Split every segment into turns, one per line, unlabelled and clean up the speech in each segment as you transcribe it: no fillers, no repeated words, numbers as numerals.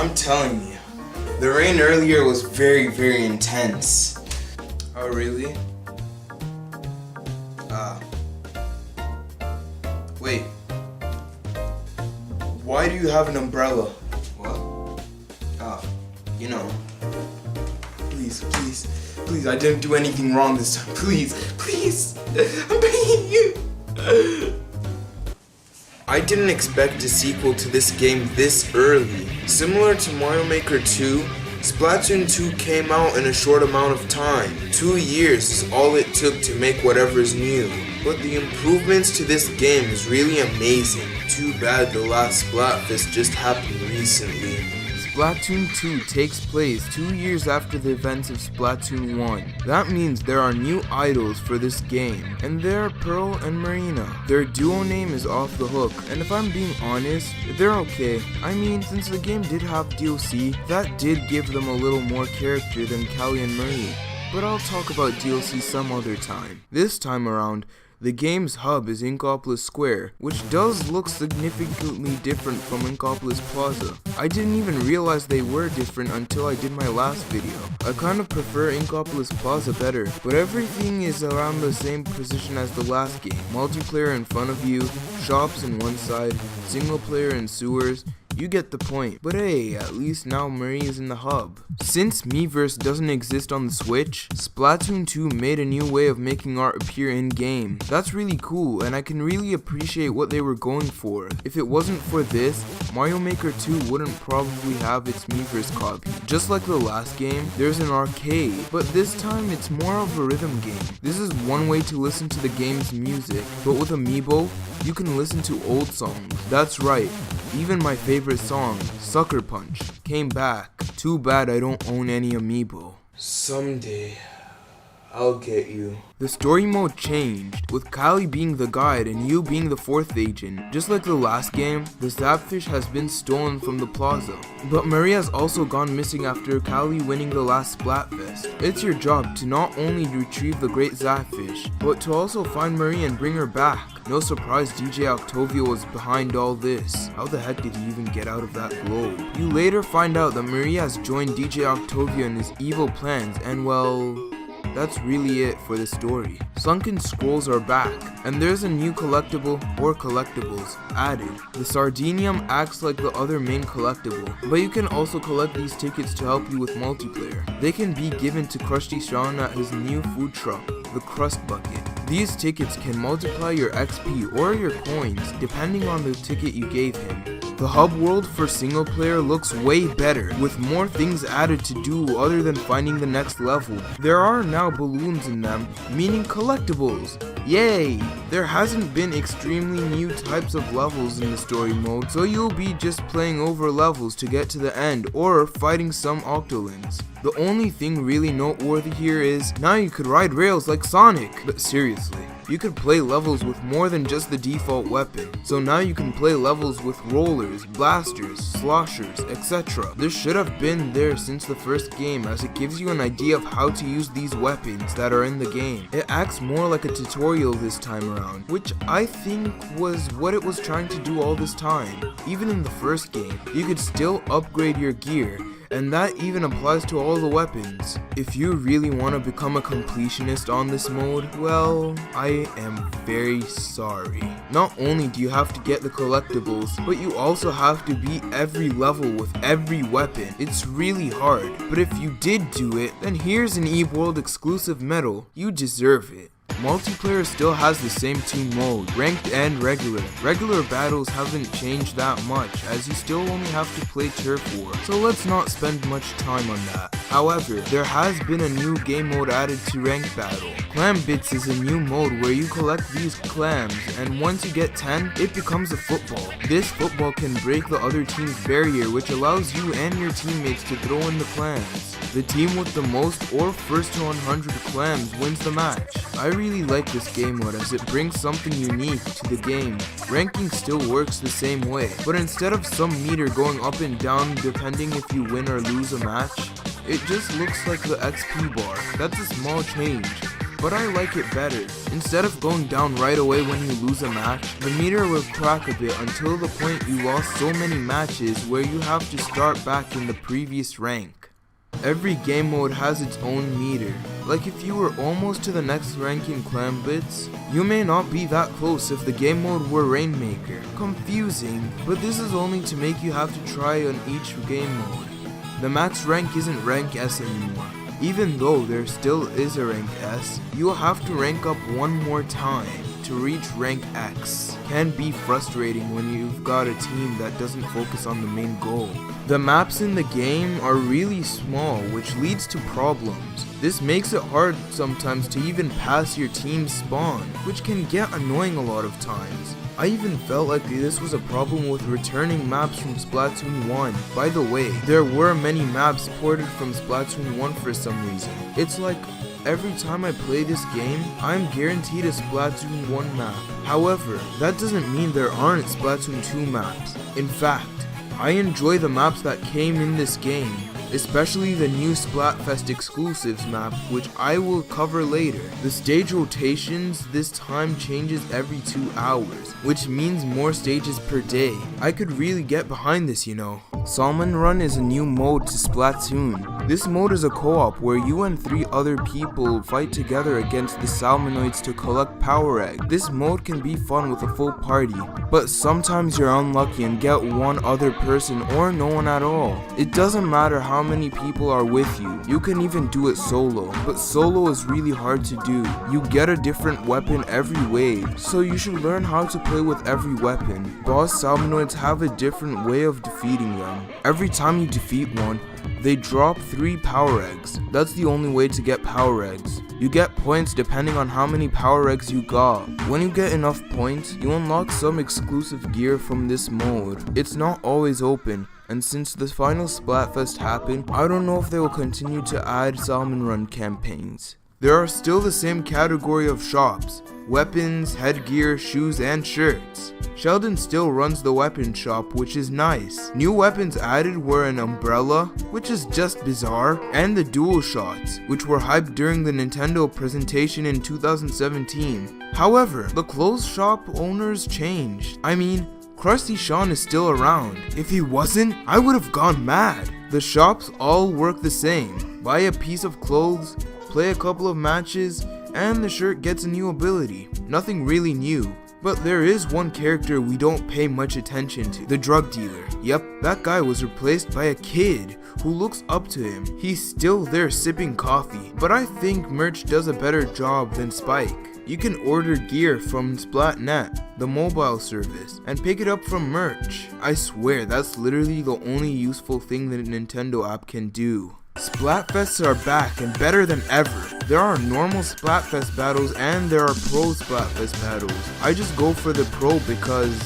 I'm telling you, the rain earlier was very, very intense. Oh, really? Wait. Why do you have an umbrella? What? You know. Please, I didn't do anything wrong this time. Please, I'm begging you. I didn't expect a sequel to this game this early. Similar to Mario Maker 2, Splatoon 2 came out in a short amount of time. 2 years is all it took to make whatever is new. But the improvements to this game is really amazing. Too bad the last Splatfest just happened recently. Splatoon 2 takes place 2 years after the events of Splatoon 1. That means there are new idols for this game, and they are Pearl and Marina. Their duo name is off the hook, and if I'm being honest, they're okay. I mean, since the game did have DLC, that did give them a little more character than Callie and Marie. But I'll talk about DLC some other time. This time around, the game's hub is Inkopolis Square, which does look significantly different from Inkopolis Plaza. I didn't even realize they were different until I did my last video. I kind of prefer Inkopolis Plaza better, but everything is around the same position as the last game. Multiplayer in front of you, shops in one side, single player in sewers. You get the point. But hey, at least now Marie is in the hub. Since Miiverse doesn't exist on the Switch, Splatoon 2 made a new way of making art appear in-game. That's really cool, and I can really appreciate what they were going for. If it wasn't for this, Mario Maker 2 wouldn't probably have its Miiverse copy. Just like the last game, there's an arcade, but this time it's more of a rhythm game. This is one way to listen to the game's music, but with Amiibo, you can listen to old songs. That's right, even my favorite song, Sucker Punch, came back. Too bad I don't own any Amiibo. Someday, I'll get you. The story mode changed, with Callie being the guide and you being the fourth agent. Just like the last game, the Zapfish has been stolen from the plaza. But Marie has also gone missing after Callie winning the last Splatfest. It's your job to not only retrieve the great Zapfish, but to also find Marie and bring her back. No surprise DJ Octavio was behind all this. How the heck did he even get out of that globe? You later find out that Marie has joined DJ Octavio in his evil plans, and well, that's really it for the story. Sunken Scrolls are back, and there's a new collectible, or collectibles, added. The Sardinium acts like the other main collectible, but you can also collect these tickets to help you with multiplayer. They can be given to Krusty Sean at his new food truck, the Crust Bucket. These tickets can multiply your XP or your coins, depending on the ticket you gave him. The hub world for single player looks way better, with more things added to do other than finding the next level. There are now balloons in them, meaning collectibles. Yay! There hasn't been extremely new types of levels in the story mode, so you'll be just playing over levels to get to the end, or fighting some Octolings. The only thing really noteworthy here is, now you could ride rails like Sonic. But seriously, you could play levels with more than just the default weapon. So now you can play levels with rollers, blasters, sloshers, etc. This should have been there since the first game, as it gives you an idea of how to use these weapons that are in the game. It acts more like a tutorial this time around, which I think was what it was trying to do all this time. Even in the first game, you could still upgrade your gear, and that even applies to all the weapons. If you really want to become a completionist on this mode, well, I am very sorry. Not only do you have to get the collectibles, but you also have to beat every level with every weapon. It's really hard, but if you did do it, then here's an Eebworld exclusive medal. You deserve it. Multiplayer still has the same team mode, ranked and regular. Regular battles haven't changed that much, as you still only have to play turf war, so let's not spend much time on that. However, there has been a new game mode added to ranked battle. Clam Bits is a new mode where you collect these clams, and once you get 10, it becomes a football. This football can break the other team's barrier, which allows you and your teammates to throw in the clams. The team with the most or first to 100 clams wins the match. I really like this game mode as it brings something unique to the game. Ranking still works the same way, but instead of some meter going up and down depending if you win or lose a match, it just looks like the XP bar. That's a small change, but I like it better. Instead of going down right away when you lose a match, the meter will crack a bit until the point you lost so many matches where you have to start back in the previous rank. Every game mode has its own meter. Like if you were almost to the next rank in Clan Blitz, you may not be that close if the game mode were Rainmaker. Confusing, but this is only to make you have to try on each game mode. The max rank isn't rank S anymore. Even though there still is a rank S, you will have to rank up one more time to reach rank X. Can be frustrating when you've got a team that doesn't focus on the main goal. The maps in the game are really small, which leads to problems. This makes it hard sometimes to even pass your team's spawn, which can get annoying a lot of times. I even felt like this was a problem with returning maps from Splatoon 1. By the way, there were many maps ported from Splatoon 1 for some reason. It's like every time I play this game, I'm guaranteed a Splatoon 1 map. However, that doesn't mean there aren't Splatoon 2 maps. In fact, I enjoy the maps that came in this game, especially the new Splatfest exclusives map, which I will cover later. The stage rotations this time changes every 2 hours, which means more stages per day. I could really get behind this, you know. Sallman Run is a new mode to Splatoon. This mode is a co-op where you and 3 other people fight together against the Salmanoids to collect power eggs. This mode can be fun with a full party, but sometimes you're unlucky and get one other person or no one at all. It doesn't matter how many people are with you. You can even do it solo, but solo is really hard to do. You get a different weapon every wave, so you should learn how to play with every weapon. Boss Salmanoids have a different way of defeating them. Every time you defeat one, they drop 3 power eggs. That's the only way to get power eggs. You get points depending on how many power eggs you got. When you get enough points, you unlock some exclusive gear from this mode. It's not always open, and since the final Splatfest happened, I don't know if they will continue to add Sallman Run campaigns. There are still the same category of shops: weapons, headgear, shoes, and shirts. Sheldon still runs the weapon shop, which is nice. New weapons added were an umbrella, which is just bizarre, and the dual shots, which were hyped during the Nintendo presentation in 2017. However, the clothes shop owners changed. I mean, Krusty Sean is still around. If he wasn't, I would have gone mad. The shops all work the same. Buy a piece of clothes, play a couple of matches, and the shirt gets a new ability. Nothing really new. But there is one character we don't pay much attention to, the drug dealer. Yep, that guy was replaced by a kid who looks up to him. He's still there sipping coffee, but I think Merch does a better job than Spike. You can order gear from Splatnet, the mobile service, and pick it up from Merch. I swear that's literally the only useful thing that a Nintendo app can do. Splatfests are back and better than ever. There are normal Splatfest battles and there are pro Splatfest battles. I just go for the pro because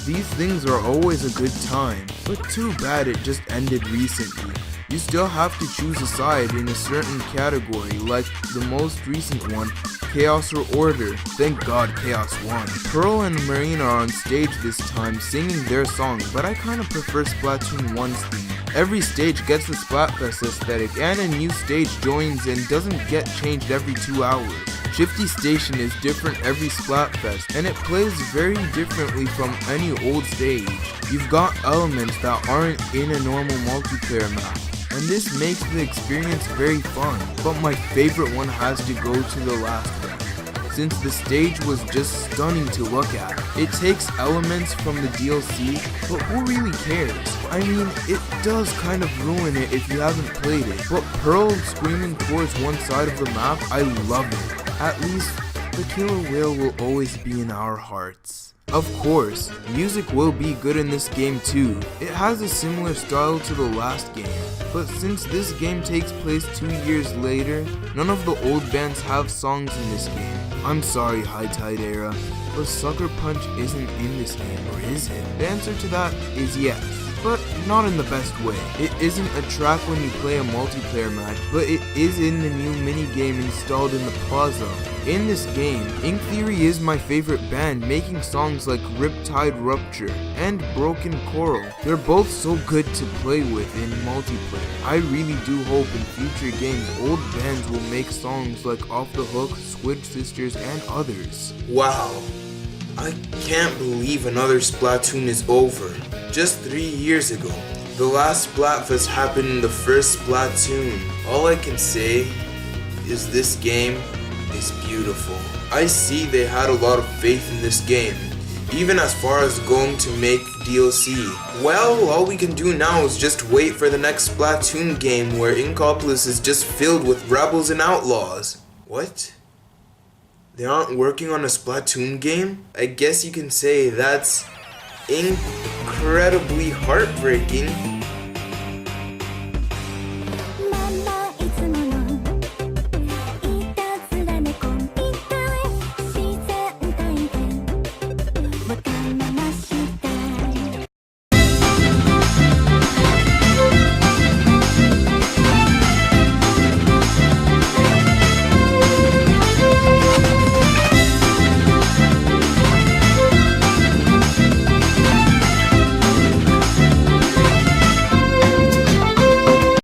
these things are always a good time. But too bad it just ended recently. You still have to choose a side in a certain category, like the most recent one, Chaos or Order. Thank God Chaos won. Pearl and Marine are on stage this time singing their song, but I kinda prefer Splatoon 1's theme. Every stage gets the Splatfest aesthetic and a new stage joins and doesn't get changed every 2 hours. Shifty Station is different every Splatfest and it plays very differently from any old stage. You've got elements that aren't in a normal multiplayer map, and this makes the experience very fun. But my favorite one has to go to the last one, since the stage was just stunning to look at. It takes elements from the DLC, but who really cares? I mean, it does kind of ruin it if you haven't played it, but Pearl screaming towards one side of the map, I love it. At least, the killer whale will always be in our hearts. Of course, music will be good in this game too. It has a similar style to the last game, but since this game takes place 2 years later, none of the old bands have songs in this game. I'm sorry, High Tide Era, but Sucker Punch isn't in this game, or is it? The answer to that is yes.
but not in the best way. It isn't a track when you play a multiplayer match, but it is in the new minigame installed in the plaza. In this game, Ink Theory is my favorite band, making songs like Riptide, Rupture, and Broken Coral. They're both so good to play with in multiplayer. I really do hope in future games old bands will make songs like Off the Hook, Squid Sisters, and others.
Wow, I can't believe another Splatoon is over. Just 3 years ago, the last Splatfest happened in the first Splatoon. All I can say is this game is beautiful. I see they had a lot of faith in this game, even as far as going to make DLC. Well, all we can do now is just wait for the next Splatoon game where Inkopolis is just filled with rebels and outlaws. What? They aren't working on a Splatoon game? I guess you can say that's incredibly heartbreaking.